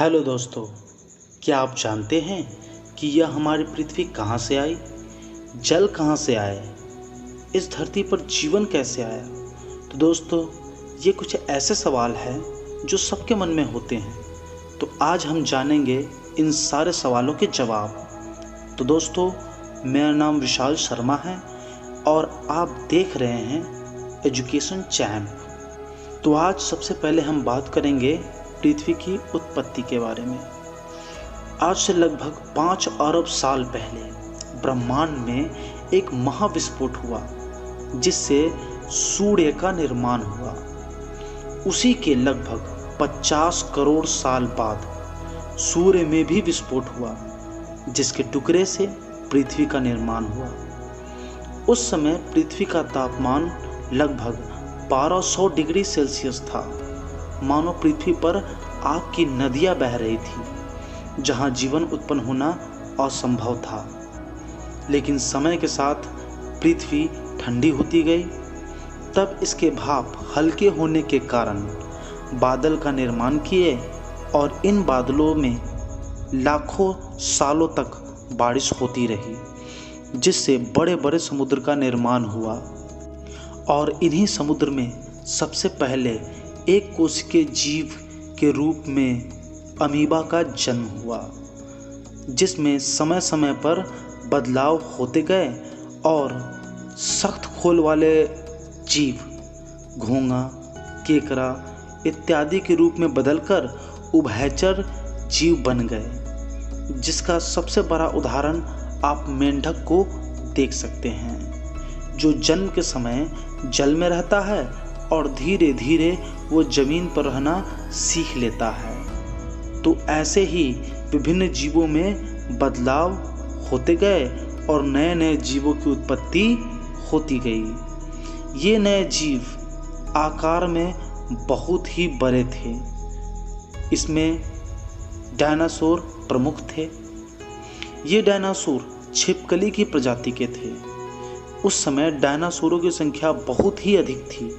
Hello दोस्तों, क्या आप जानते हैं कि यह हमारी पृथ्वी कहाँ से आई? जल कहाँ से आए? इस धरती पर जीवन कैसे आया? तो दोस्तों, ये कुछ ऐसे सवाल हैं जो सबके मन में होते हैं। तो आज हम जानेंगे इन सारे सवालों के जवाब। तो दोस्तों, मेरा नाम विशाल शर्मा है और आप देख रहे हैं एजुकेशन चैम्प। तो आज सबसे पहले हम बात करेंगे पृथ्वी की उत्पत्ति के बारे में। आज से लगभग 5 अरब साल पहले ब्रह्मांड में एक महाविस्फोट हुआ जिससे सूर्य का निर्माण हुआ। उसी के लगभग 50 करोड़ साल बाद सूर्य में भी विस्फोट हुआ जिसके टुकड़े से पृथ्वी का निर्माण हुआ। उस समय पृथ्वी का तापमान लगभग 1200 डिग्री सेल्सियस था। मानो पृथ्वी पर आग की नदियां बह रही थी जहां जीवन उत्पन्न होना असंभव था। लेकिन समय के साथ पृथ्वी ठंडी होती गई। तब इसके भाप हल्के होने के कारण बादल का निर्माण किए और इन बादलों में लाखों सालों तक बारिश होती रही जिससे बड़े बड़े समुद्र का निर्माण हुआ। और इन्हीं समुद्र में सबसे पहले एक कोशिकीय जीव के रूप में अमीबा का जन्म हुआ, जिसमें समय समय पर बदलाव होते गए और सख्त खोल वाले जीव घोंघा, केकड़ा इत्यादि के रूप में बदलकर उभयचर जीव बन गए, जिसका सबसे बड़ा उदाहरण आप मेंढक को देख सकते हैं, जो जन्म के समय जल में रहता है और धीरे धीरे वो जमीन पर रहना सीख लेता है। तो ऐसे ही विभिन्न जीवों में बदलाव होते गए और नए नए जीवों की उत्पत्ति होती गई। ये नए जीव आकार में बहुत ही बड़े थे। इसमें डायनासोर प्रमुख थे। ये डायनासोर छिपकली की प्रजाति के थे। उस समय डायनासोरों की संख्या बहुत ही अधिक थी,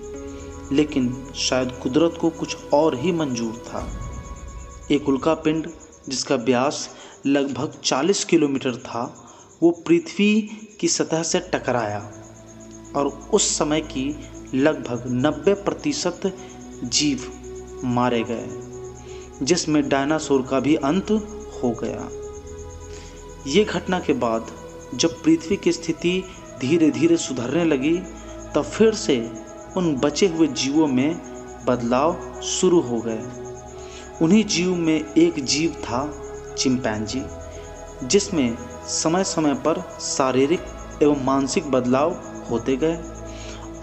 लेकिन शायद कुदरत को कुछ और ही मंजूर था। एक उल्का पिंड जिसका व्यास लगभग 40 किलोमीटर था, वो पृथ्वी की सतह से टकराया और उस समय की लगभग 90% जीव मारे गए, जिसमें डायनासोर का भी अंत हो गया। ये घटना के बाद जब पृथ्वी की स्थिति धीरे धीरे सुधरने लगी, तब फिर से उन बचे हुए जीवों में बदलाव शुरू हो गए। उन्हीं जीव में एक जीव था चिंपैंजी, जिसमें समय समय पर शारीरिक एवं मानसिक बदलाव होते गए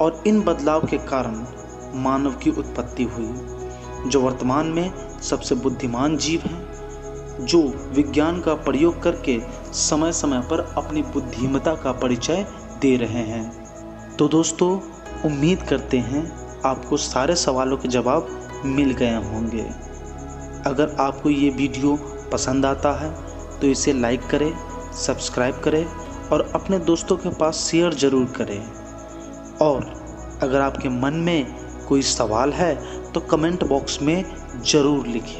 और इन बदलाव के कारण मानव की उत्पत्ति हुई, जो वर्तमान में सबसे बुद्धिमान जीव हैं, जो विज्ञान का प्रयोग करके समय समय पर अपनी बुद्धिमत्ता का परिचय दे रहे हैं। तो दोस्तों, उम्मीद करते हैं आपको सारे सवालों के जवाब मिल गए होंगे। अगर आपको ये वीडियो पसंद आता है तो इसे लाइक करें, सब्सक्राइब करें और अपने दोस्तों के पास शेयर ज़रूर करें। और अगर आपके मन में कोई सवाल है तो कमेंट बॉक्स में ज़रूर लिखें।